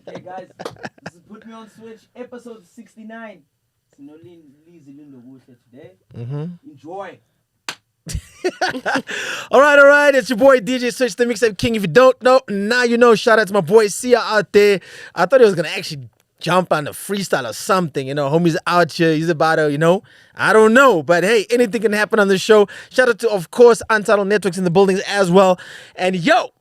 Okay, guys, this is Put Me on Switch, episode 69. It's no Leezy Lindokuhle today. Enjoy. All right. It's your boy DJ Switch, the mixtape king. If you don't know, now you know. Shout out to my boy Sia out there. I thought he was gonna actually jump on the freestyle or something. Homie's out here. He's about to, I don't know. But hey, anything can happen on the show. Shout out to, of course, Untitled Networks in the buildings as well. And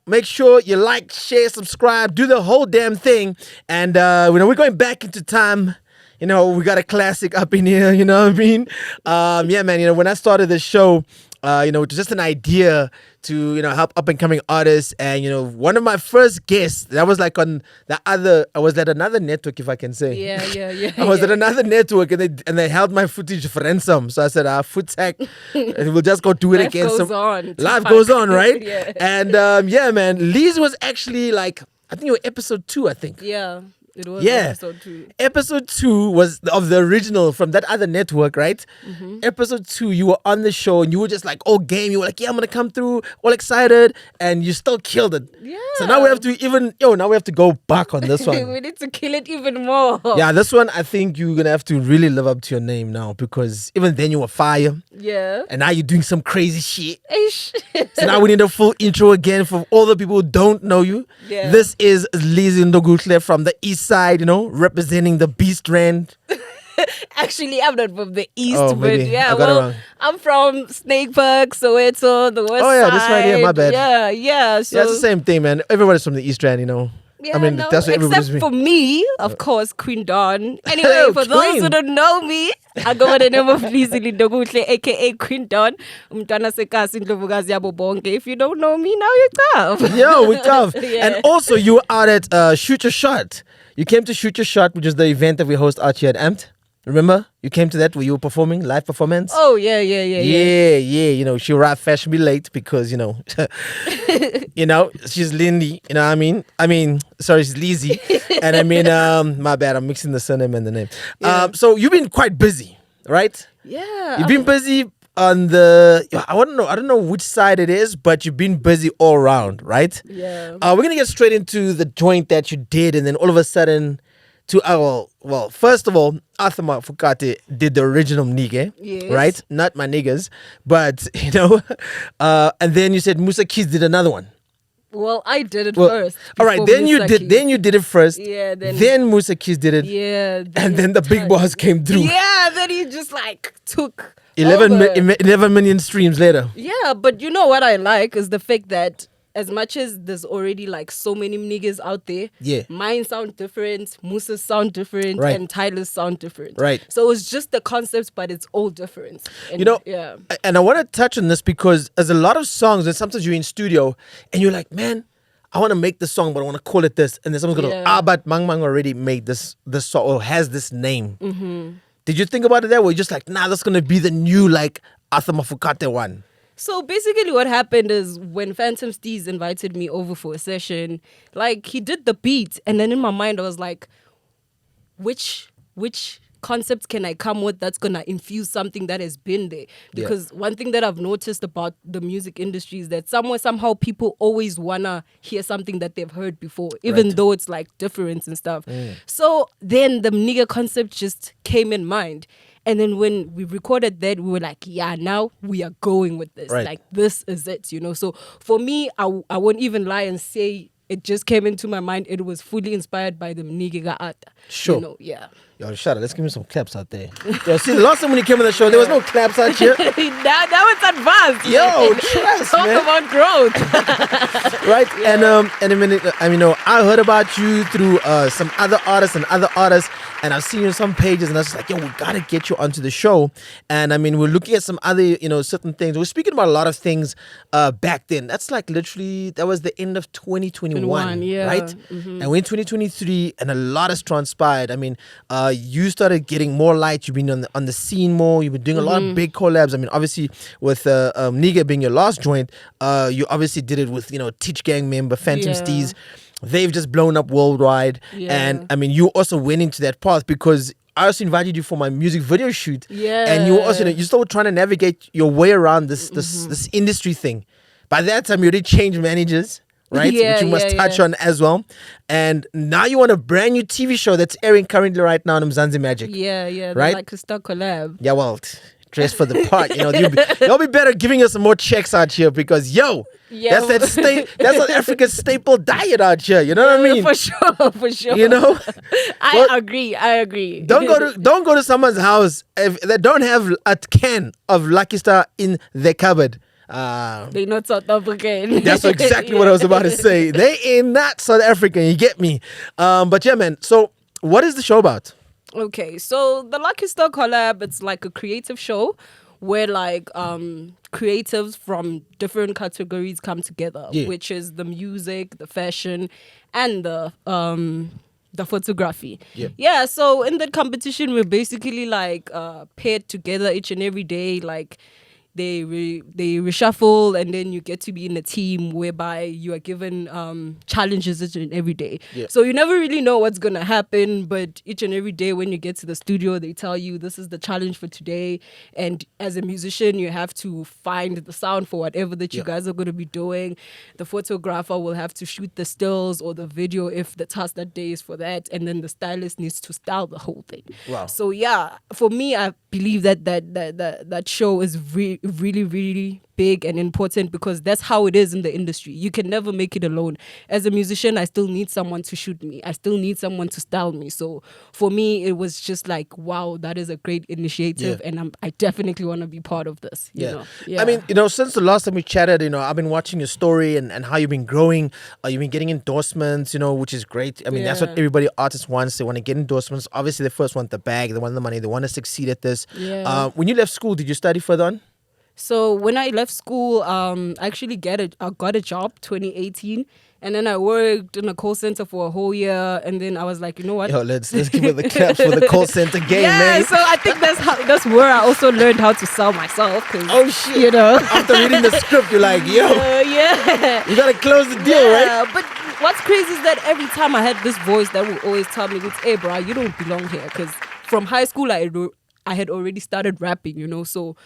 make sure you like, share, subscribe, do the whole damn thing. And we're going back into time. We got a classic up in here, you know what I mean? Yeah, man, when I started this show, it was just an idea to, help up-and-coming artists. And, one of my first guests, that was like on I was at another network, if I can say. Yeah. I was at another network, and they held my footage for ransom. So I said, foot sack, and we'll just go do it again. Life goes on, right? Yeah. And, yeah, man, Leezy was actually like, I think it was episode 2, I think. Yeah. It was episode 2. Episode 2 was of the original from that other network, right? Episode 2, you were on the show and you were just like, oh, game. You were like, yeah, I'm going to come through, all excited. And you still killed it. Yeah. So now we have to go back on this one. We need to kill it even more. Yeah, this one, I think you're going to have to really live up to your name now, because even then you were fire. Yeah. And now you're doing some crazy shit. Ish. So now we need a full intro again for all the people who don't know you. Yeah. This is Leezy Lindokuhle from the east side, representing the Beast Rand. Actually, I'm not from the east, Oh, but maybe. yeah, I got it wrong. I'm from Snake Park, Soweto, the west side. Oh, yeah, this right here, my bad. Yeah. So Yeah, it's the same thing, man. Everybody's from the East Rand, yeah, I mean, no, that's what everybody's except for me, of course, Queen Dawn. Anyway, for those Queen. who don't know me, I go by the name of Leezy Lindokuhle, aka Queen Dawn. Umntwana sekasi Ndlovukazi yabo bonke. If you don't know me, now you're tough. Yo, we tough. Yeah. And also, you were out at Shoot Your Shot. You came to Shoot Your Shot, which is the event that we host out here at Amped. Remember? You came to that where you were performing, live performance. Oh, yeah. Yeah. She arrived fashionably late because, she's Lindy. You know what I mean? Sorry, she's Leezy. And my bad, I'm mixing the surname and the name. Yeah. So you've been quite busy, right? Yeah. You've been busy on I don't know which side it is, but you've been busy all around, right? Yeah. We're going to get straight into the joint that you did, and then all of a sudden, first of all, Arthur Fukate did the original nigga, Yes. right? Not my niggas, but, and then you said Musa Keys did another one. Well, I did it first. All right, then you did it first. Yeah, then Musa Keys did it. Yeah. And then the big boss came through. Yeah, then he just took 11 over. million streams later. Yeah, but you know what I like is the fact that as much as there's already so many niggas out there, Yeah. mine sound different, Musa's sound different, Right. and Tyler's sound different. Right. So it's just the concepts, but it's all different. And yeah. And I want to touch on this because there's a lot of songs that sometimes you're in studio and you're like, man, I want to make this song, but I want to call it this. And then someone's going to but Mang Mang already made this song or has this name. Mm-hmm. Did you think about it that way? You're just like, nah, that's going to be the new Arthur Mafukate one. So basically what happened is when Phantom Steez invited me over for a session, he did the beat, and then in my mind I was like, which concepts can I come with that's gonna infuse something that has been there? Because one thing that I've noticed about the music industry is that somehow people always wanna hear something that they've heard before, even though it's difference and stuff. So then the nigga concept just came in mind. And then when we recorded that, we were like, yeah, now we are going with this. Right. This is it, So for me, I won't even lie and say it just came into my mind. It was fully inspired by the Mnigiga art. Sure. Yeah. Yo, shut up. Let's give me some claps out there. Yo, see, the last time when you came on the show, there was no claps out here. now it's advanced. Yo, trust, Talk man. about growth. Right? Yeah. And I heard about you through some other artists, and I've seen you on some pages, and I was just like, yo, we gotta get you onto the show. And we're looking at some other, certain things. We're speaking about a lot of things back then. That's literally, that was the end of 2021, yeah. right? Mm-hmm. And we're in 2023, and a lot has transpired. You started getting more light. You've been on the scene more. You've been doing a lot of big collabs. Obviously with Niga being your last joint, you obviously did it with Teach Gang member Phantom Steez. They've just blown up worldwide. Yeah. And you also went into that path because I also invited you for my music video shoot. Yeah. And you were also you're still trying to navigate your way around this industry thing. By that time, you already changed managers. right? Yeah, Which you must yeah, touch yeah. on as well. And now you want a brand new TV show that's airing currently right now on Mzansi Magic. Yeah, Right? like a star collab. Yeah, well, dress for the part. You'll be better giving us some more checks out here because Yeah. that's that's an African staple diet out here. You know what I mean? For sure. You know, I Well, agree. don't go to someone's house if they don't have a can of Lucky Star in their cupboard. They're not South African. That's exactly what I was about to say. They ain't not South African. You get me? But yeah, man. So what is the show about? Okay, so the Lucky Star collab, it's like a creative show where like creatives from different categories come together, Yeah. which is the music, the fashion, and the photography. Yeah. Yeah, so in that competition we're basically like paired together each and every day, like they reshuffle, and then you get to be in a team whereby you are given challenges each and every day. Yeah. So you never really know what's gonna happen, but each and every day when you get to the studio, they tell you this is the challenge for today. And as a musician, you have to find the sound for whatever that you Yeah. guys are gonna be doing. The photographer will have to shoot the stills or the video if the task that day is for that, and then the stylist needs to style the whole thing. Wow. So yeah, for me, I believe that show is really big and important because that's how it is in the industry. You can never make it alone. As a musician, I still need someone to shoot me. I still need someone to style me. So for me, it was just like, wow, that is a great initiative, Yeah. and I definitely want to be part of this. You know? I mean, since the last time we chatted, I've been watching your story and how you've been growing. You've been getting endorsements, which is great. I mean, that's what Yeah. artists wants. They want to get endorsements. Obviously, they first want the bag, they want the money, they want to succeed at this. Yeah. When you left school, did you study further on? So when I left school, I actually I got a job 2018, and then I worked in a call center for a whole year, and then I was like, you know what? Yo, let's give it the claps for the call center game, Yeah, man. so I think that's where I also learned how to sell myself. 'Cause, Oh shit! you know. After reading the script, you're like, yo, Yeah. you gotta close the deal, right? But what's crazy is that every time I had this voice that would always tell me, "Hey, bro, you don't belong here." Because from high school, I had already started rapping, so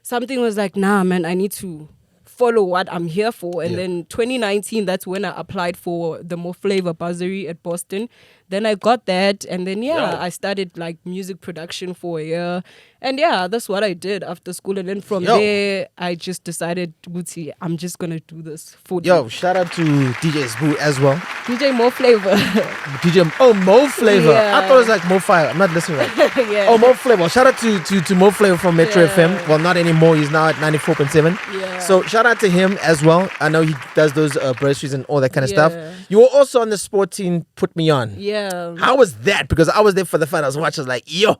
something was like, nah, man, I need to follow what I'm here for. And Yeah. then 2019, that's when I applied for the More Flavor bursary at Boston. Then I got that, and then I started like music production for a year, and that's what I did after school. And then from there, I just decided, Gucci, I'm just gonna do this for Yo, shout out to DJ Boo as well. DJ More Flavor. Mo Flavor. Yeah. I thought it was like Mo Fire. I'm not listening right. Yeah. Oh, Mo Flavor. Shout out to Mo Flavor from Metro Yeah. FM. Well, not anymore. He's now at 94.7. Yeah. So shout out to him as well. I know he does those bursaries and all that kind of stuff. Yeah. You were also on the sport team, Put Me On. Yeah. How was that? Because I was there for the fight. I was watching, like, yo,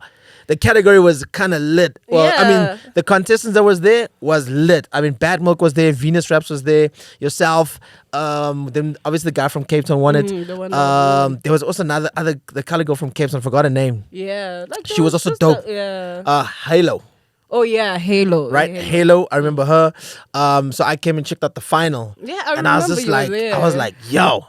the category was kind of lit. Well, I Yeah. mean, the contestants that was there was lit. I mean, Bad Milk was there, Venus Raps was there, yourself. Then obviously the guy from Cape Town won it. The one that There was also the color girl from Cape Town. Forgot her name. Yeah. Like She was also just dope. yeah. Halo. Oh yeah, Halo. Right, Yeah, Halo. I remember her. So I came and checked out the final. Yeah, I and I was remember just you were like, there. I was like, yo,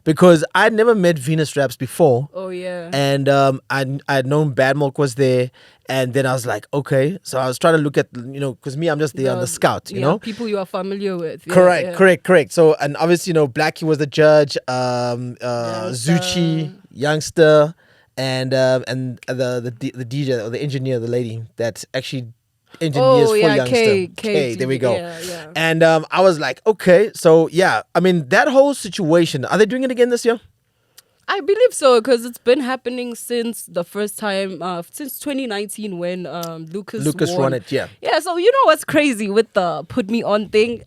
because I'd never met Venus Raps before. Oh yeah. And I'd known Bad Milk was there, and then I was like, okay. So I was trying to look at, because me, I'm just there on the scout, you know. People you are familiar with. Yeah, Correct. So, and obviously, Blackie was the judge, Zuchi, Youngster, and the DJ or the engineer, the lady that actually engineers for Youngster. K, there we go. Yeah. And I was like, okay, so yeah, I mean that whole situation. Are they doing it again this year? I believe so because it's been happening since the first time, since 2019 when Lucas won. won it. Yeah. Yeah, so you know what's crazy with the Put Me On thing?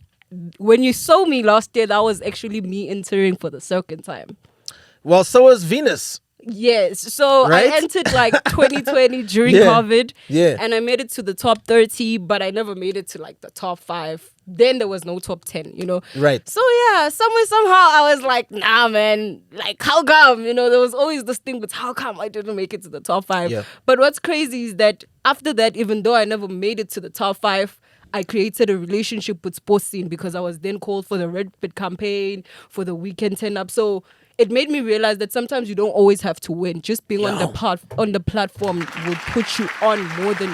When you saw me last year, that was actually me entering for the second time. Well, so was Venus. Yes, so Right? I entered like 2020 during Yeah. COVID, Yeah. and I made it to the top 30, but I never made it to like the top 5. Then there was no top 10, Right. So yeah, somehow I was like, nah, man, like how come? There was always this thing with how come I didn't make it to the top 5. Yeah. But what's crazy is that after that, even though I never made it to the top 5, I created a relationship with Sports Scene because I was then called for the Red Pit campaign, for the Weekend 10 Up. So it made me realize that sometimes you don't always have to win. Just being on the platform will put you on more than,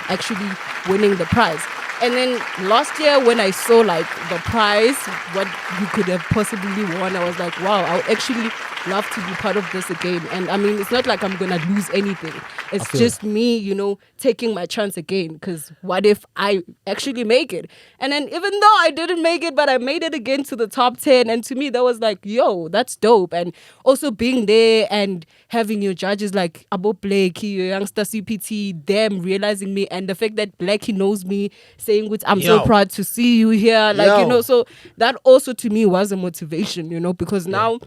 actually winning the prize. And then last year when I saw like the prize, what you could have possibly won, I was like, wow, I would actually love to be part of this again. And I mean, it's not like I'm gonna lose anything. It's just me, you know, taking my chance again. Because what if I actually make it? And then even though I didn't make it, but I made it again to the top 10. And to me, that was like, yo, that's dope. And also being there and having your judges like Abo Blakey, youngster CPT, them realizing me, and the fact that Blakey knows me, saying, which I'm so proud to see you here. Like, you know, so that also to me was a motivation, you know, because now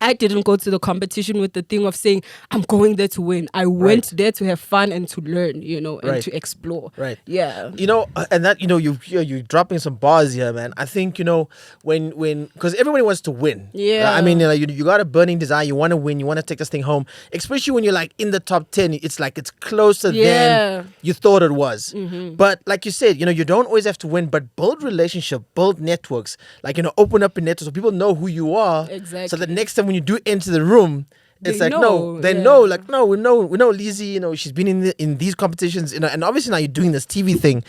I didn't go to the competition with the thing of saying, I'm going there to win. I went there to have fun and to learn, you know, and to explore. Right. Yeah. You know, and that, you know, you're dropping some bars here, man. I think, you know, when because everybody wants to win. Yeah. I mean, you got a burning desire. You want to win. You want to take this thing home. Especially when you're like in the top 10. It's like it's closer than you thought it was. But like you said, you know, you don't always have to win, but build relationship, build networks. Like, you know, open up a network so people know who you are. Exactly. So that next time when you do enter the room, it's They like know, they know, like we know Leezy, you know, she's been in these competitions, you know, and obviously now you're doing this TV thing,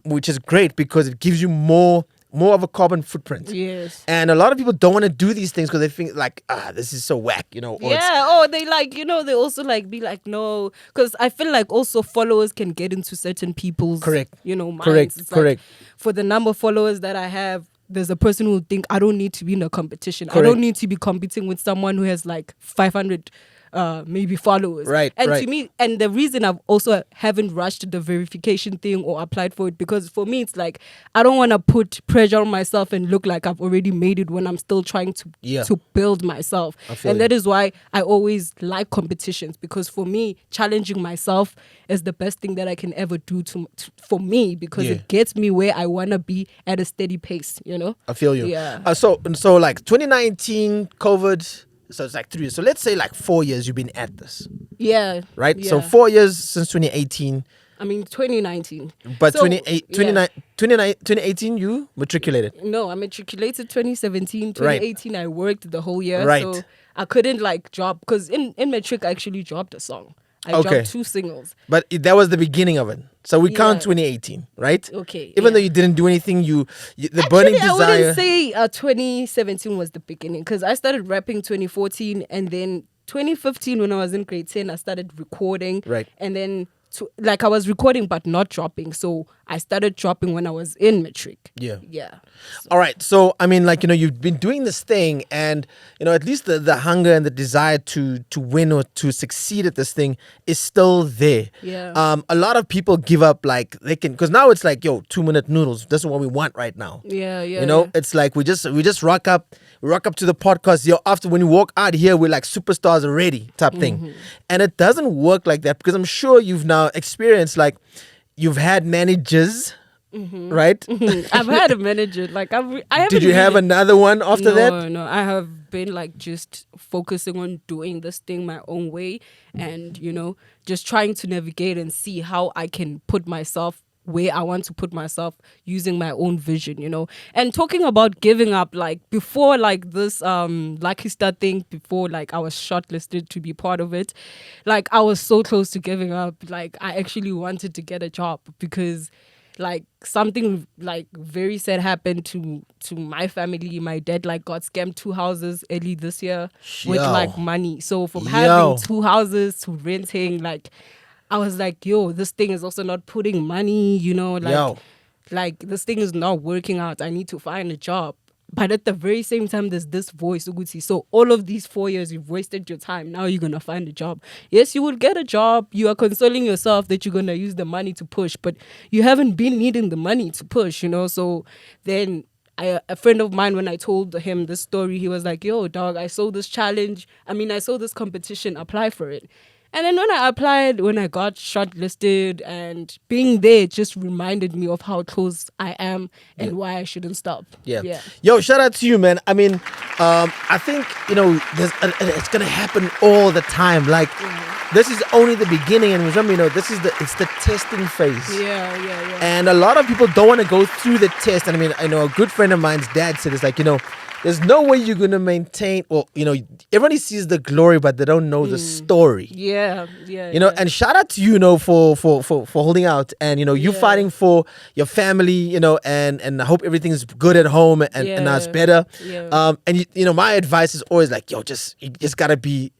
which is great because it gives you more of a carbon footprint. Yes. And a lot of people don't want to do these things because they think like, this is so whack, you know. Or they like, you know, they also like be like, no, because I feel like also followers can get into certain people's, you know, minds. It's like, for the number of followers that I have, there's a person who will think I don't need to be in a competition. I don't need to be competing with someone who has like 500 maybe followers. And to me, and the reason I've also haven't rushed the verification thing or applied for it, because for me it's like I don't want to put pressure on myself and look like I've already made it when I'm still trying to build myself. And that is why I always like competitions, because for me challenging myself is the best thing that I can ever do for me, because it gets me where I want to be at a steady pace, you know. I feel you. Yeah. So like 2019 COVID. So it's like 3 years. So let's say like 4 years you've been at this. Yeah. Right? Yeah. So 4 years since 2018. I mean, 2019. But so, 2018 you matriculated? No, I matriculated 2017. 2018 I worked the whole year. Right. So I couldn't like drop, because in matric I actually dropped a song. I dropped 2 singles. But that was the beginning of it. So we count 2018, right? Okay. Even though you didn't do anything, the actually, burning desire. I wouldn't say 2017 was the beginning, because I started rapping 2014, and then 2015 when I was in grade 10, I started recording. Right. And then like I was recording but not dropping. So I started dropping when I was in matric. Yeah. Yeah. So. All right. So, I mean, like, you know, you've been doing this thing, and, you know, at least the hunger and the desire to win or to succeed at this thing is still there. Yeah. A lot of people give up, like, they can, because now it's like, yo, 2-minute noodles. That's what we want right now. Yeah. You know, it's like we just rock up to the podcast. Yo, after when you walk out here, we're like superstars already type thing. And it doesn't work like that, because I'm sure you've now experienced, like, you've had managers, right? I've had a manager. Like I haven't. Did you have another one after that? No. I have been like just focusing on doing this thing my own way, and you know, just trying to navigate and see how I can put myself where I want to put myself using my own vision, you know. And talking about giving up, like before like this Lucky Star thing, before like I was shortlisted to be part of it, like I was so close to giving up. Like I actually wanted to get a job, because like something like very sad happened to my family. My dad like got scammed 2 houses early this year with like money. So from having 2 houses to renting, like I was like, yo, this thing is also not putting money, you know, like this thing is not working out. I need to find a job. But at the very same time, there's this voice, Uguti. So all of these 4 years, you've wasted your time. Now you're going to find a job. Yes, you will get a job. You are consoling yourself that you're going to use the money to push, but you haven't been needing the money to push, you know. So then a friend of mine, when I told him this story, he was like, yo, dog, I saw this challenge. I saw this competition, apply for it. And then when I applied, when I got shortlisted, and being there just reminded me of how close I am and why I shouldn't stop. Yeah. Yo, shout out to you, man. I mean, I think, you know, it's going to happen all the time. Like, this is only the beginning. And remember, you know, it's the testing phase. Yeah. And a lot of people don't want to go through the test. And I mean, I know a good friend of mine's dad said, it's like, you know, there's no way you're gonna maintain. Well, everybody sees the glory, but they don't know the story. Yeah. And shout out to you, for holding out, and you fighting for your family, and I hope everything's good at home and now it's better. Yeah. And my advice is always like, you just gotta be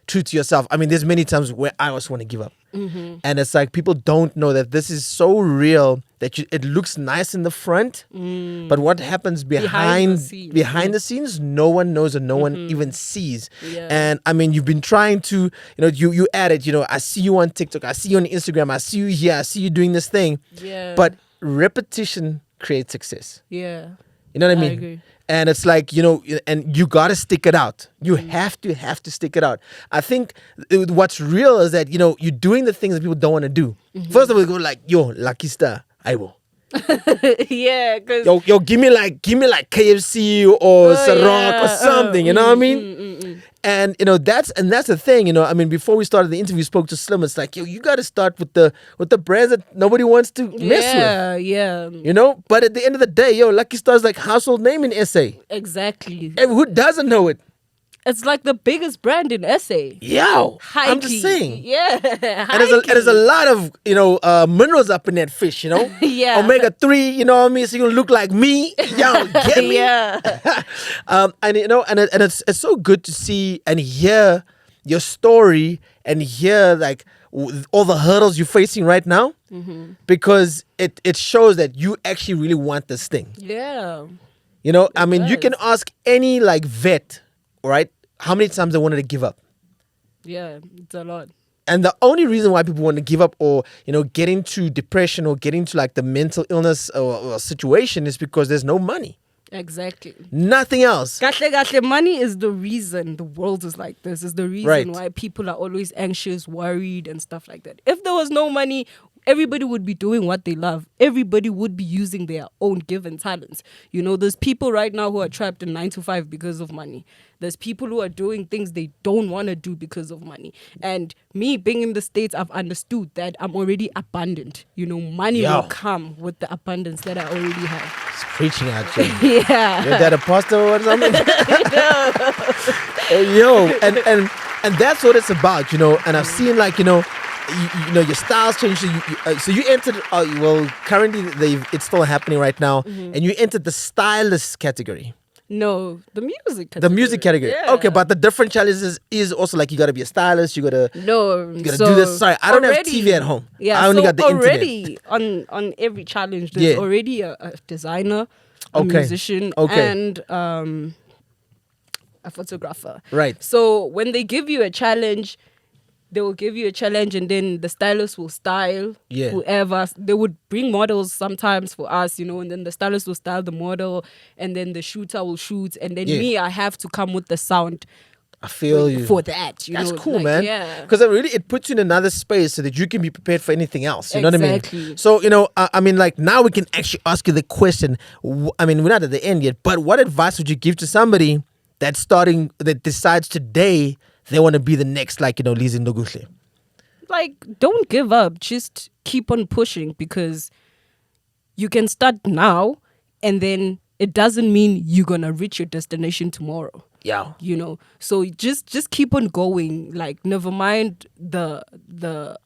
true to yourself. I mean, there's many times where I also want to give up. And it's like people don't know that this is so real that it looks nice in the front, but what happens behind the scenes, no one knows and no one even sees. Yeah. And I mean, you've been trying to, you add it, I see you on TikTok, I see you on Instagram, I see you here, I see you doing this thing. Yeah. But repetition creates success. Yeah. You know what I mean? agree. And it's like, and you got to stick it out. You have to stick it out. I think what's real is that, you're doing the things that people don't want to do. First of all, go like, yo, Lucky Star, I will. Yeah, because Yo, give me like KFC or Ciroc or something, you know what I mean? And that's the thing, I mean, before we started the interview, spoke to Slim. It's like, yo, you got to start with the brands that nobody wants to mess with. Yeah. But at the end of the day, yo, Lucky Star's like household name in SA. Exactly. And who doesn't know it? It's like the biggest brand in SA. Yo, High I'm just saying. Yeah. And there's a lot of minerals up in that fish, Yeah. Omega-3, you know what I mean? So you gonna look like me. Yo, get me. Yeah. And it's so good to see and hear your story and hear like all the hurdles you're facing right now, because it shows that you actually really want this thing. Yeah. I mean, you can ask any like vet, right? How many times they wanted to give up. Yeah, it's a lot. And the only reason why people want to give up or, get into depression or get into like the mental illness or situation is because there's no money. Exactly. Nothing else. Gahle, money is the reason the world is like this. Is the reason Right. why people are always anxious, worried, and stuff like that. If there was no money, everybody would be doing what they love. Everybody would be using their own given talents. There's people right now who are trapped in 9 to 5 because of money. There's people who are doing things they don't want to do because of money. And me being in the States, I've understood that I'm already abundant. Money Yo. will come with the abundance that I already have. It's preaching at you. Yeah. Your dad a pastor or something? Yo, and that's what it's about, And I've seen like, your styles change. So you entered, currently it's still happening right now. And you entered the stylist category. No, the music category. The music category. Yeah. Okay, but the different challenges is also like you got to be a stylist. You got to do this. Sorry, I don't have TV at home. Yeah, I only got the already internet. on every challenge, there's already a designer, a musician, and a photographer. Right. So when they give you a challenge, they will give you a challenge, and then the stylist will style whoever. They would bring models sometimes for us, and then the stylist will style the model, and then the shooter will shoot, and then me, I have to come with the sound. I feel you. For that, That's cool, man. Yeah. Because it puts you in another space so that you can be prepared for anything else. You know what I mean? Exactly. So, I mean, like now we can actually ask you the question. I mean, we're not at the end yet, but what advice would you give to somebody that decides today they want to be the next, like, Leezy Lindokuhle? Like, don't give up. Just keep on pushing, because you can start now, and then it doesn't mean you're going to reach your destination tomorrow. Yeah. So just keep on going. Like, never mind the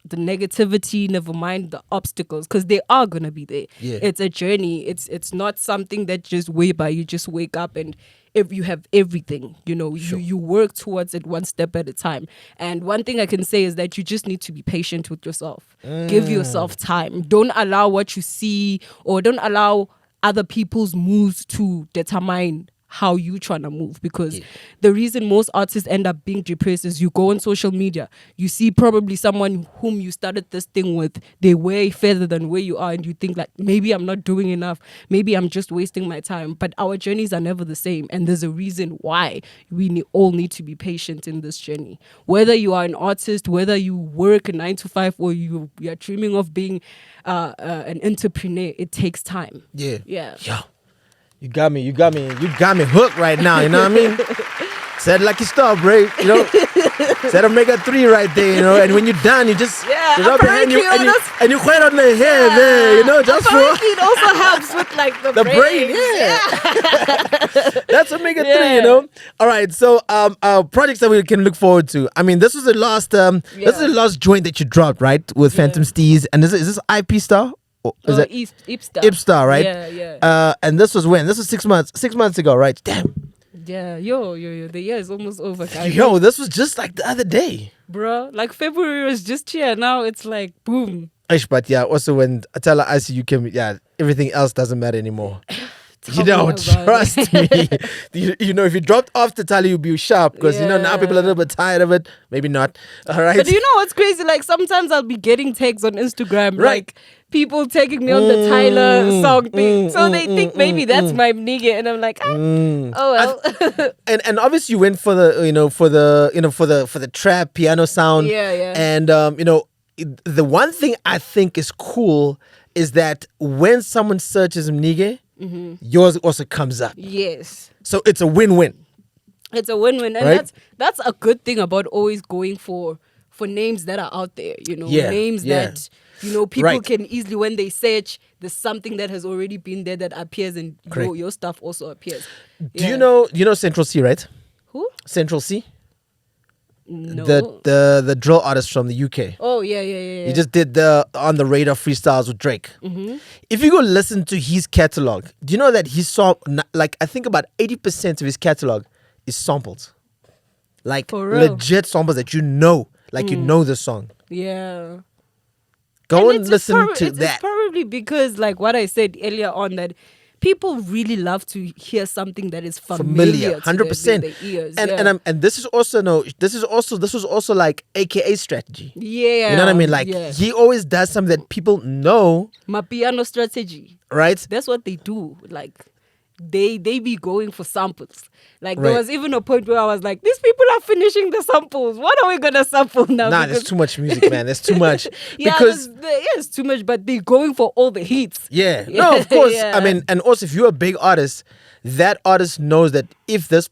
negativity, never mind the obstacles, because they are going to be there. Yeah. It's a journey. It's not something that just whereby you just wake up and if you have everything, Sure. you work towards it one step at a time. And one thing I can say is that you just need to be patient with yourself. Give yourself time. Don't allow what you see, or don't allow other people's moves to determine how you trying to move, because the reason most artists end up being depressed is you go on social media, you see probably someone whom you started this thing with, they're way further than where you are, and you think like, maybe I'm not doing enough, maybe I'm just wasting my time. But our journeys are never the same, and there's a reason why we all need to be patient in this journey. Whether you are an artist, whether you work a 9 to 5, or you are dreaming of being an entrepreneur, it takes time. Yeah. You got me hooked right now, you know what I mean? Said lucky star, bro. You know, said omega 3 right there. You know, and when you're done, you just rub your hand and you quite on the hair there. You know, just for it also helps with like the brain. Yeah. That's omega 3. You know. All right. So projects that we can look forward to. I mean, this was the last this is the last joint that you dropped, right, with Phantom Steez, and is this IP Star? Or is that Ipstar, right? Yeah. And this was when? This was 6 months ago, right? Damn. Yeah, yo, the year is almost over, guys. Yo, this was just like the other day. Bro, like February was just here. Now it's like, boom. But yeah, also when Atala ICU came, everything else doesn't matter anymore. You know, trust me. you know, if you dropped off Tatali, you'd be sharp because, you know, now people are a little bit tired of it. Maybe not. All right. But you know what's crazy? Like, sometimes I'll be getting tags on Instagram, like people tagging me on the Tyler song thing. So they think maybe that's my nigga. And I'm like, oh well. and obviously you went for the, for the trap piano sound. Yeah. And, the one thing I think is cool is that when someone searches Mnige, yours also comes up. Yes. So it's a win-win. It's a win-win. And that's a good thing about always going for names that are out there, names that, people can easily, when they search, there's something that has already been there that appears and your stuff also appears. Do you know Central C, right? Who? Central C? No. The drill artist from the UK. Oh, yeah. He just did the On the Radar freestyles with Drake. Mm-hmm. If you go listen to his catalog, do you know that he saw, like, I think about 80% of his catalog is samples. Like, legit samples that you know the song. Yeah. Go and listen to that. It's probably because, like what I said earlier on, that people really love to hear something that is familiar 100%. to their ears. And this is also like AKA strategy. Yeah. You know what I mean? Like he always does something that people know. My piano strategy. Right? That's what they do. Like they be going for samples. Like there was even a point where I was like, these people are finishing the samples. What are we gonna sample now? Nah, there's too much music, man. There's too much. Because there's too much, but they're going for all the hits. Yeah. No, of course. I mean, and also if you're a big artist, that artist knows that if this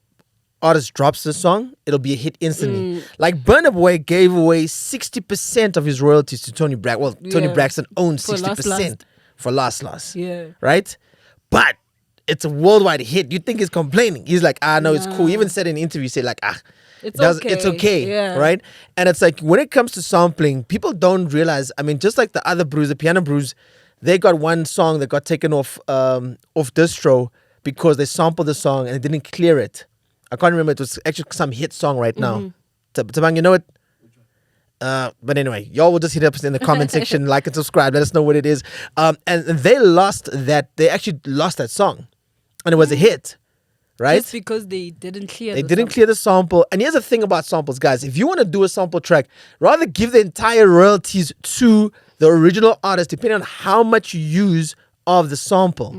artist drops the song, it'll be a hit instantly. Like Burna Boy gave away 60% of his royalties to Tony Braxton. Well, Tony Braxton owns 60% for Last. Yeah. Right? But it's a worldwide hit. You think he's complaining? He's like, no, it's cool. He even said in an interview, say like, it's okay, right? And it's like when it comes to sampling, people don't realize. I mean, just like the other brews, the piano brews, they got one song that got taken off distro because they sampled the song and they didn't clear it. I can't remember. It was actually some hit song right now. Tabang, you know it? But anyway, y'all will just hit us in the comment section, like and subscribe. Let us know what it is. And they lost that. They actually lost that song. And it was a hit, right? Just because they didn't clear clear the sample. And here's the thing about samples, guys. If you want to do a sample track, rather give the entire royalties to the original artist, depending on how much you use of the sample.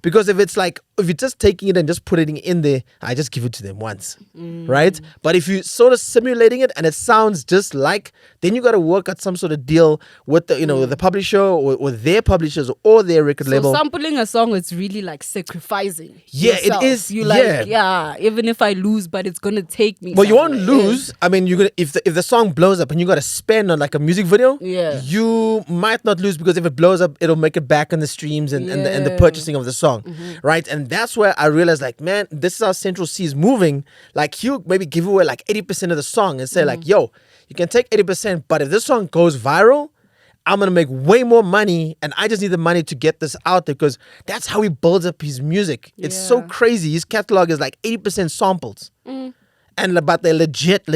Because if it's like, if you're just taking it and just putting it in there, I just give it to them once, right? But if you sort of simulating it and it sounds just like, then you got to work out some sort of deal with the, with the publisher or their publishers or their record label. So sampling a song is really like sacrificing. Yeah, yourself. it is. You like, even if I lose, but it's gonna take me. Well, you won't lose. I mean, you're gonna if the song blows up and you got to spend on like a music video. Yeah, you might not lose because if it blows up, it'll make it back in the streams and the purchasing of the song, right? And that's where I realized, like, man, this is how Central C is moving. Like, he'll maybe give away like 80% of the song and say, like, yo, you can take 80%, but if this song goes viral, I'm going to make way more money, and I just need the money to get this out there because that's how he builds up his music. It's so crazy. His catalog is like 80% samples. But they're legit.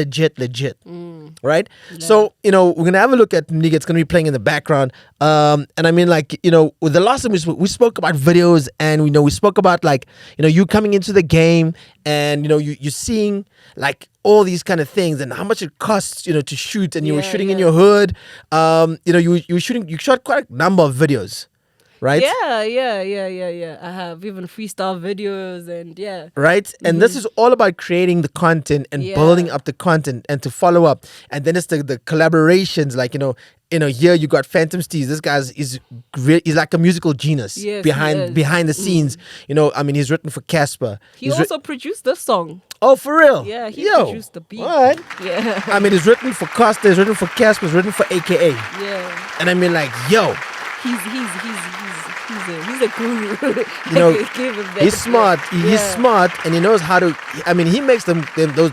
Right? Yeah. So, we're going to have a look at Mnige. It's going to be playing in the background. And I mean, like, with the last time we spoke about videos and, we spoke about, like, you coming into the game and, you're seeing, like, all these kind of things and how much it costs, to shoot. And you were shooting in your hood. You shot quite a number of videos. Right? Yeah. I have even freestyle videos and Right? And this is all about creating the content and building up the content and to follow up. And then it's the collaborations, like, here you got Phantom Steez. This guy is like a musical genius behind the scenes. I mean, he's written for Casper. He also produced this song. Oh, for real? Yeah, he Yo. produced the beat. All right. Yeah. I mean, it's written for Costa, it's written for Casper, it's written for AKA. Yeah. And I mean, like, yo, He's a guru. you know, I give him that. he's smart. He's Yeah. smart, and he knows how to. I mean, he makes them those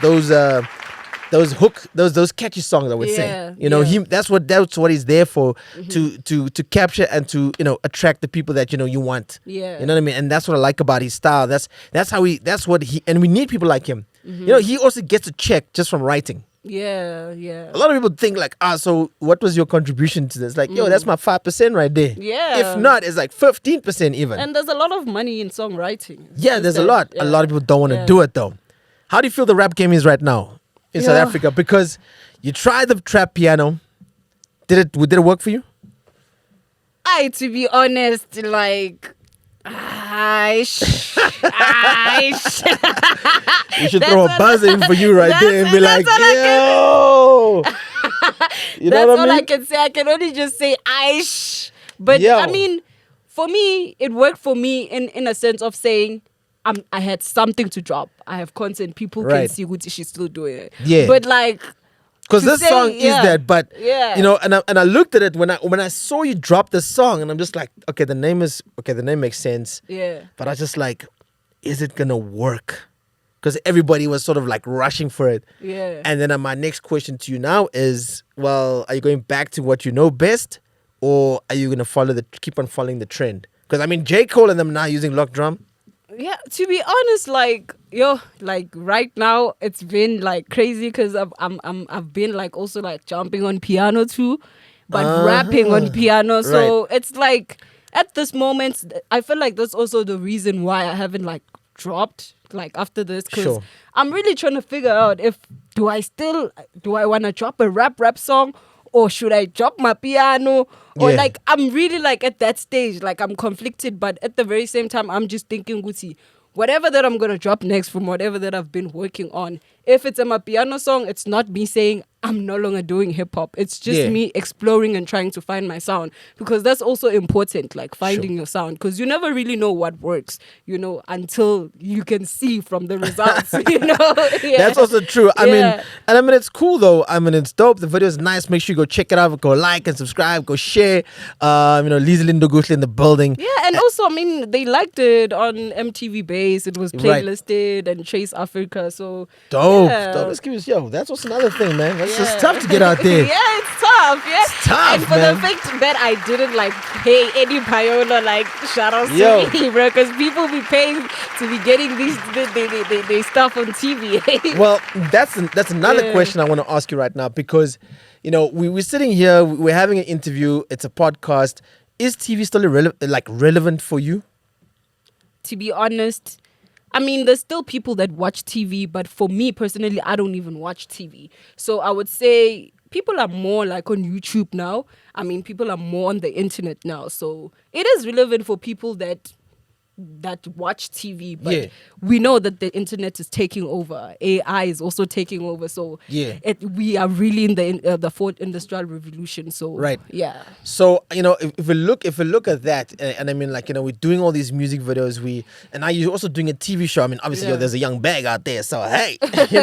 catchy songs. I would Yeah, say, you know, yeah. that's what he's there for, to capture and to attract the people that you want. Yeah. You know what I mean? And that's what I like about his style. That's what he, and we need people like him. You know, he also gets a check just from writing. Yeah, yeah. A lot of people think like, so what was your contribution to this? Like, yo, that's my 5% right there. Yeah. If not, it's like 15% even. And there's a lot of money in songwriting. It's Yeah, just there's a that- lot. yeah. A lot of people don't want to Yeah. do it though. How do you feel the rap game is right now in South Yeah. Africa? Because you tried the trap piano. Did it work for you? To be honest, like, We should throw a That's buzz in for you right there and be like, that's all yo. You know that's what I all mean? I can say. I can only just say Aish. But Yo. I mean, for me, it worked for me in a sense of saying I had something to drop. I have content. People Right. can see what she's still doing it. Yeah. But like, Because to this say, song yeah. is that, but Yeah. you know, and I looked at it when I saw you drop the song, and I'm just like, the name makes sense. yeah. But I was just like, is it gonna work? Because everybody was sort of like rushing for it. Yeah. And then my next question to you now is, well, are you going back to what you know best, or are you gonna keep on following the trend? Because I mean, J. Cole and them now using lock drum. Yeah, to be honest, like right now it's been like crazy because I've been like also like jumping on piano too, but rapping on piano. So it's like at this moment I feel like that's also the reason why I haven't like dropped like after this, because Sure. I'm really trying to figure out if do I want to drop a rap song, or should I drop my piano? Or Yeah. like, I'm really like at that stage, like I'm conflicted, but at the very same time, I'm just thinking, Gucci, whatever that I'm going to drop next from whatever that I've been working on, if it's a my piano song, it's not me saying I'm no longer doing hip hop. It's just Yeah. me exploring and trying to find my sound, because that's also important, like finding your sound, because you never really know what works, until you can see from the results, Yeah. That's also true. I Yeah. mean, it's cool though. I mean, it's dope. The video is nice. Make sure you go check it out. Go like and subscribe. Go share. Leezy Lindokuhle in the building. Yeah, and also, I mean, they liked it on MTV Base. It was Right. playlisted and Chase Africa. So Dope. yeah. Dope. Let's give us that's also another thing, man. It's Yeah. tough to get out there. Yeah, it's tough. Yeah, It's tough, and for man. the fact that I didn't like pay any Payola like shout out Yo. to me, bro, because people be paying to be getting they stuff on TV. Well, that's another Yeah. question I want to ask you right now, because we're sitting here, we're having an interview, it's a podcast. Is TV still relevant for you? To be honest, I mean, there's still people that watch TV, but for me personally, I don't even watch TV. So I would say people are more like on YouTube now. I mean, people are more on the internet now. So it is relevant for people that watch TV, but Yeah. we know that the internet is taking over. AI is also taking over. So Yeah. we are really in the fourth industrial revolution. So Right. yeah. So if we look at that, and I mean, like, we're doing all these music videos, and now you're also doing a TV show. I mean, obviously, Yeah. there's a young bag out there, so hey, you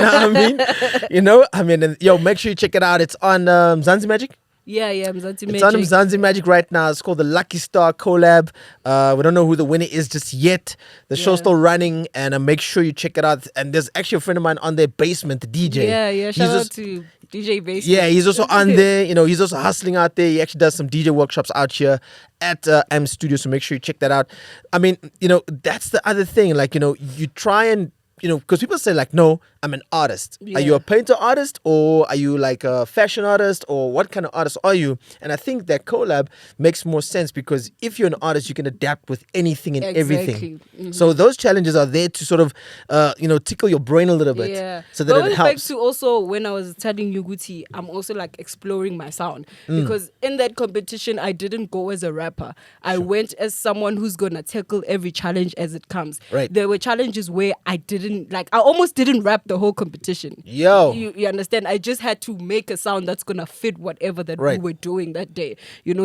know what I mean. And make sure you check it out. It's on Mzansi Magic. Yeah, Mzansi It's on Magic. Mzansi Magic right now. It's called the Lucky Star Collab. We don't know who the winner is just yet. The show's Yeah. still running, and make sure you check it out. And there's actually a friend of mine on their basement, the DJ. Yeah, He's shout out just- to DJ Bass. Yeah, he's also on there. He's also hustling out there. He actually does some DJ workshops out here at M Studio. So make sure you check that out. I mean, that's the other thing. Like, you try and, because people say like, no, I'm an artist. Are you Yeah. a painter artist, or are you like a fashion artist, or what kind of artist are you? And I think that collab makes more sense, because if you're an artist, you can adapt with anything and everything. Exactly. Mhm. So those challenges are there to sort of, tickle your brain a little bit, Yeah. so that but it going back helps. to also when I was telling you, Guti, I'm also like exploring my sound, because in that competition I didn't go as a rapper. I went as someone who's gonna tackle every challenge as it comes. Right. There were challenges where I almost didn't rap the whole competition. Yo. You understand? I just had to make a sound that's gonna fit whatever that Right. we were doing that day.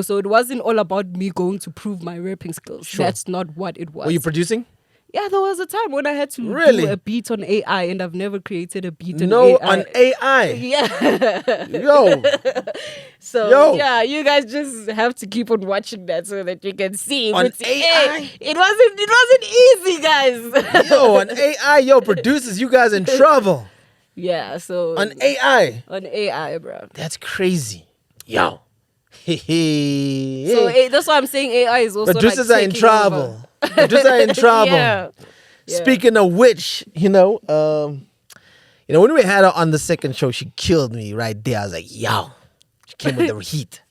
So it wasn't all about me going to prove my rapping skills. Sure. That's not what it was. Were you producing? Yeah, there was a time when I had to Really? do a beat on AI, and I've never created a beat on No, AI. on AI. Yeah. Yo. So Yo. yeah, you guys just have to keep on watching that so that you can see. On But, AI? hey, it wasn't easy, guys. Yo, on AI. Yo, producers, you guys in trouble. Yeah, so On AI. on AI, bro. That's crazy. Yo. So that's why I'm saying AI is also Producers like are in taking trouble. over. Producers are in trouble. Yeah. Speaking of which, when we had her on the second show, she killed me right there. I was like, yo, she came with the heat.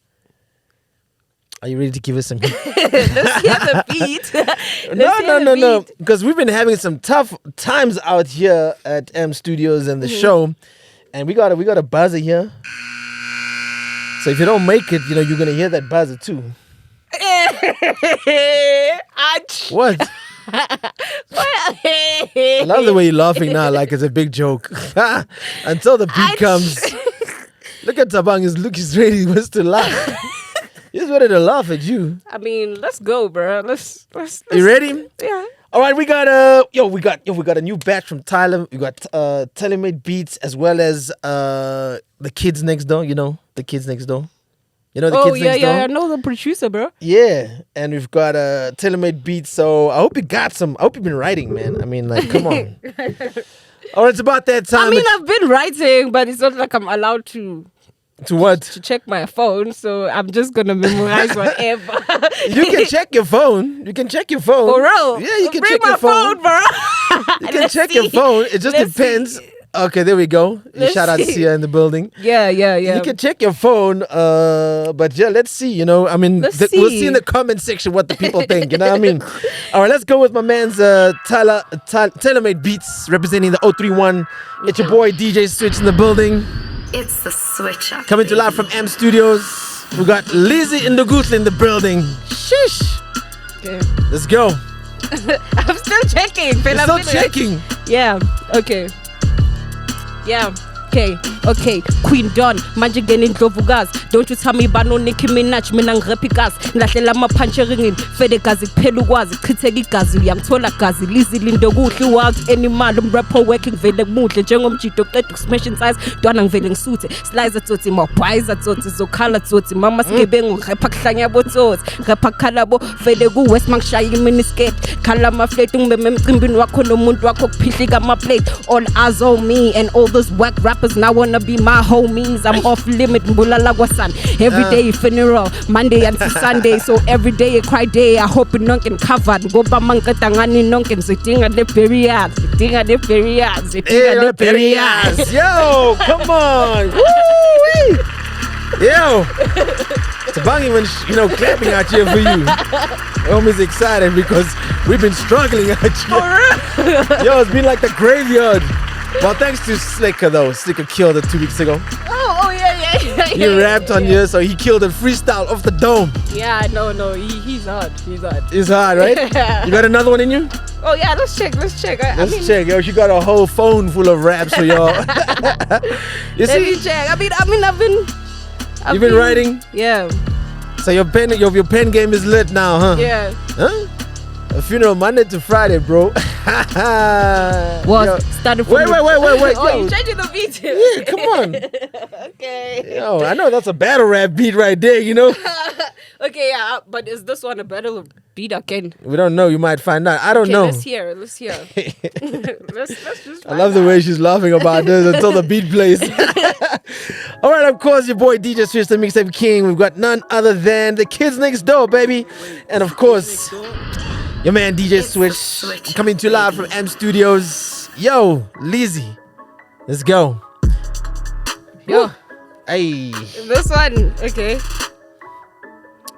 Are you ready to give us some heat? Let's hear the beat. No. Because we've been having some tough times out here at M Studios and the show. And we got a buzzer here. So if you don't make it, you're going to hear that buzzer too. What? I love the way you're laughing now like it's a big joke. Until the beat comes. Look at Tabang, he's ready, he wants to laugh. He's ready to laugh at you. I mean, let's go, bro. Let's You ready? Yeah. All right, we got a new batch from Thailand. We got Telemade Beats as well as the Kids Next Door, the Kids Next Door. You know the Kids Next Door? I know the producer, bro. Yeah, and we've got Telemade Beats. So I hope you got some. I hope you've been writing, man. I mean, like, come on. All right, it's about that time. I mean, I've been writing, but it's not like I'm allowed to what? to check my phone, so I'm just gonna memorize whatever. You can check your phone. You can check your phone. For real? Yeah, you can Bring check my your phone. bro. You can check your phone. It just Let's depends. see. Okay, there we go. Let's Shout out to see. Sia in the building. Yeah. You can check your phone, but yeah, let's see. I mean, Let's we'll see. see in the comment section what the people think. You know what I mean? All right, let's go with my man's Telemade Beats representing the 031. It's your boy DJ Switch in the building. It's the switch up. Coming to live from M Studios. We got Leezy Lindokuhle in the building. Shish. Okay. Let's go. I'm still checking. You're still checking. Yeah. Okay. Yeah. Okay, Queen Dawn, manje ngena indlovukazi. Don't you tell me about no Nicki Minaj, mina ngirapha igazi. Ngilahlela ama-punch eringini, fede gazi kuphela ukwazi. Chitheka igazi, uyangithola gazi. Leezy Lindokuhle, wild animal, umrapper working vele kumuhle. Njengomjido qeda ukusmash insize, dwana ngivele ngisuthe. Slicer tsotsi, mawubhayiza tsotsi, zokhala tsotsi. Mama sigebengu, ngirapha kuhlanya botsotsi. Ngirapha khalabo, fede ku-West mangishaya iminiskirt. Khala amaflate, ungibeme emcimbini wakho nomuntu wakho kuphihlika ama-plate. All eyes on me and all those whack rappers now wanna be my homies. I'm off limit, mbulala kwasan. Every day funeral, Monday until Sunday. So every day a cry day. I hope it nonken covered. Goba mankatangani nonken zitinga de period. Zitinga de period. Zitinga de period. Yo, come on. Woo-wee. Yo. Tabang even, clapping out here for you. Homies excited because we've been struggling out here. Yo, it's been like the graveyard. Well, thanks to Slicker though. Slicker killed it 2 weeks ago. Oh yeah. He rapped on you, so he killed it freestyle off the dome. Yeah, no, he's hard. It's hard, right? You got another one in you? Oh yeah, let's check. Let's check. Yo, she got a whole phone full of raps for y'all. You Let see? me check. I mean, I've been writing? Yeah. So your pen game is lit now, huh? Yeah. Huh? A funeral Monday to Friday, bro. What? Started from Wait. Oh, Yo. you changing the beat? Yeah, come on. Okay. Yo, I know that's a battle rap beat right there, Okay, yeah, but is this one a battle beat again? We don't know. You might find out. I don't know. Let's hear. let's just I love the way she's laughing about this until the beat plays. All right, of course, your boy DJ Switch, the Mixtape King. We've got none other than the Kids Next Door, baby. And of course, your man DJ Switch coming to you live from M Studios. Yo, Leezy, let's go. Yo, Hey, this one, okay.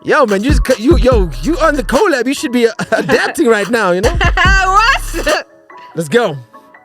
yo, man, you on the collab. You should be adapting right now, What? Let's go.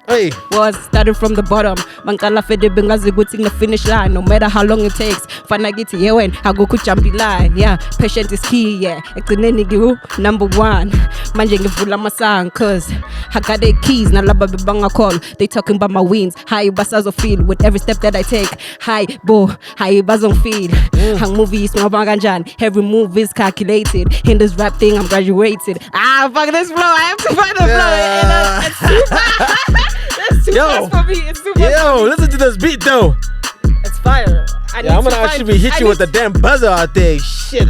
Hey. Was started from the bottom. Mangala fede bengazi guting the finish line. No matter how long it takes. Fana giti yewen. Hago kuchambi line. Yeah. Patience is key. Yeah. Ekuneni giu number one. Manje ngivula masang. Cause I got the keys. Na laba bebanga call. They talking about my wins. How basazo feel with every step that I take. Hi bo. How bazong feel. Hang movies. Mabanganjan. Every move is calculated. In this rap thing I'm graduated. Fuck this flow. I have to find the flow. It's too fast. It's too fast for me. It's too fast. Yo, listen to this beat though. It's fire. I'm gonna actually hit you with the damn buzzer out there. Shit.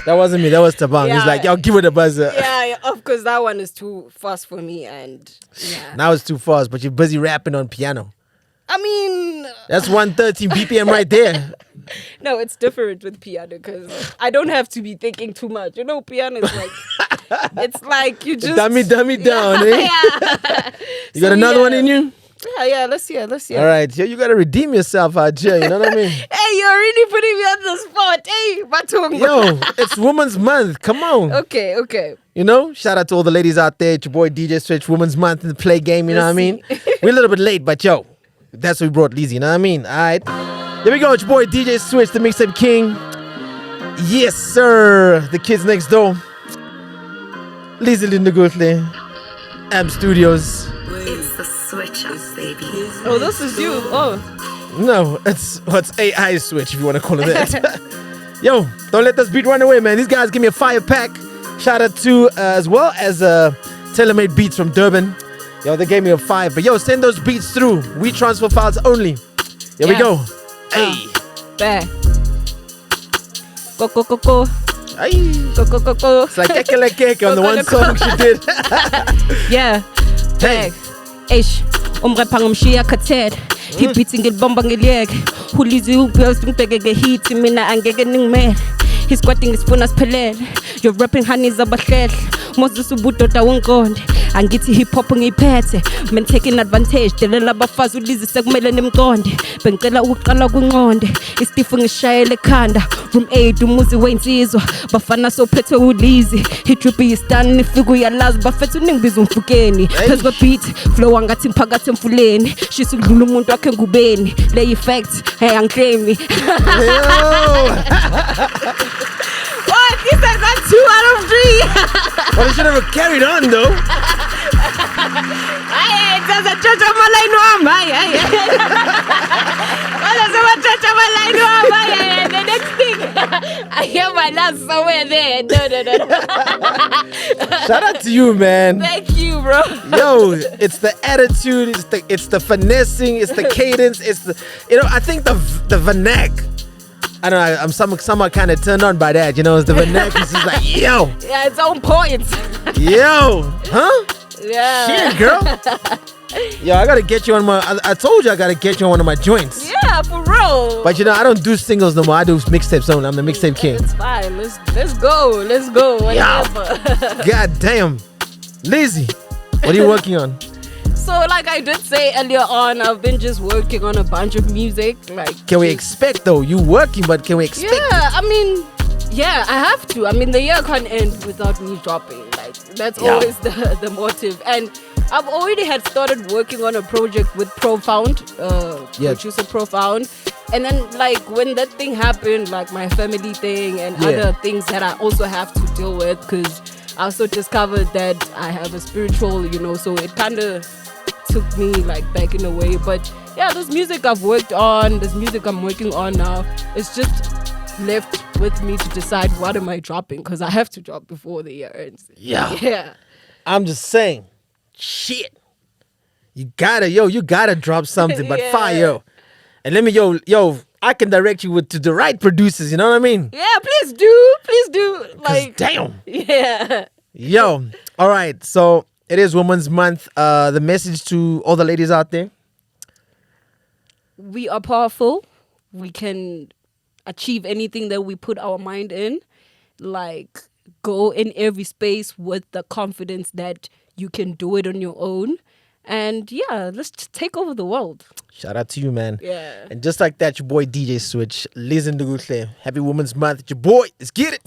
That wasn't me. That was Tabang. Yeah. He's like, yo, give it a buzzer. Yeah, of course that one is too fast for me, and yeah. Now it's too fast, but you're busy rapping on piano. I mean, That's 113 BPM right there. no, it's different with piano because I don't have to be thinking too much. You know, piano is like, it's like you just Dummy down, eh? Yeah. You got another one in you? Yeah. Let's hear. All right, yo, you gotta redeem yourself out here. You know what I mean? Hey, you're really putting me on the spot. Hey, Batung. Yo, it's Women's Month. Come on. Okay. You know, shout out to all the ladies out there. It's your boy DJ Switch, Women's Month in the play game. You know what I mean? We're a little bit late, but yo, that's what we brought Leezy. You know what I mean? All right. Here we go. It's your boy DJ Switch, the mixtape king. Yes, sir. The kids next door. Leezy Lindokuhle. Am Studios. It's the switch up, baby. Oh, this is you. Oh. No, it's AI Switch if you want to call it that. Yo, don't let this beat run away, man. These guys give me a fire pack. Shout out to as well as TaylorMade Beats from Durban. Yo, they gave me a 5. But yo, send those beats through. We transfer files only. Here we go. Hey. There. Go. Hey. Go. It's like Keke on the one song she did. Yeah. Hey. Eish. Umrepang umshia kated. He beating it bomba ngilek. Ulizi upels ngibheke hit mina angeke ningimele. He's squatting his phone as pelel. You're rapping honey zabahlel. Moses ubudoda wonkonde. Angithi hip hop ngiyiphethe. Men taking advantage. Delela abafazi uLeezy sekumele nimqonde. Bengicela ukuqala kunqonde. Istifu ngishayele ekhanda. Room 8 umuzi weinsizwa. Bafana sophethe uLeezy. He drippy stand ifika uyalazi bafethu ningibiza umfukeni. Phezu kwebeat flow angathi mphakathi emfuleni. Shisa udlula umuntu wakhe ngubeni. Lay facts hey angiclaim. What? He said got 2 out of 3. Well, they should have carried on though. Hey, there's a church of my line one. The next thing, I hear my last somewhere there. No. Shout out to you, man. Thank you, bro. Yo, it's the attitude, it's the finessing, it's the cadence, it's the I think the vernac. I don't know, I'm somewhat kind of turned on by that, it's the vernac. It's just like, yo. Yeah, it's on point. Yo, huh? Yeah. Shit, girl. Yo, I gotta get you on I told you I gotta get you on one of my joints. Yeah, for real. But I don't do singles no more. I do mixtapes only. I'm the mixtape king. It's fine. Let's go. Whatever. God damn. Leezy, what are you working on? So, like I did say earlier on, I've been just working on a bunch of music. Can we expect though? You working, but can we expect? Yeah, I mean, yeah, I have to. I mean, the year can't end without me dropping. That's always the motive. And I've already had started working on a project with Profound, producer Profound. And then, when that thing happened, my family thing and other things that I also have to deal with, because I also discovered that I have a spiritual, so it kind of took me back in a way. But yeah, this music I've worked on, this music I'm working on now, it's just left with me to decide what am I dropping, because I have to drop before the year ends. Yeah. I'm just saying, shit. You gotta drop something, but fire. And let me, I can direct you to the right producers, you know what I mean? Yeah, please do. Damn. Yeah. Yo, all right, so it is Women's Month. The message to all the ladies out there. We are powerful. We can achieve anything that we put our mind in. Go in every space with the confidence that you can do it on your own. And let's just take over the world. Shout out to you, man. Yeah. And just like that, your boy DJ Switch, Lindokuhle. Happy Women's Month. Your boy, let's get it.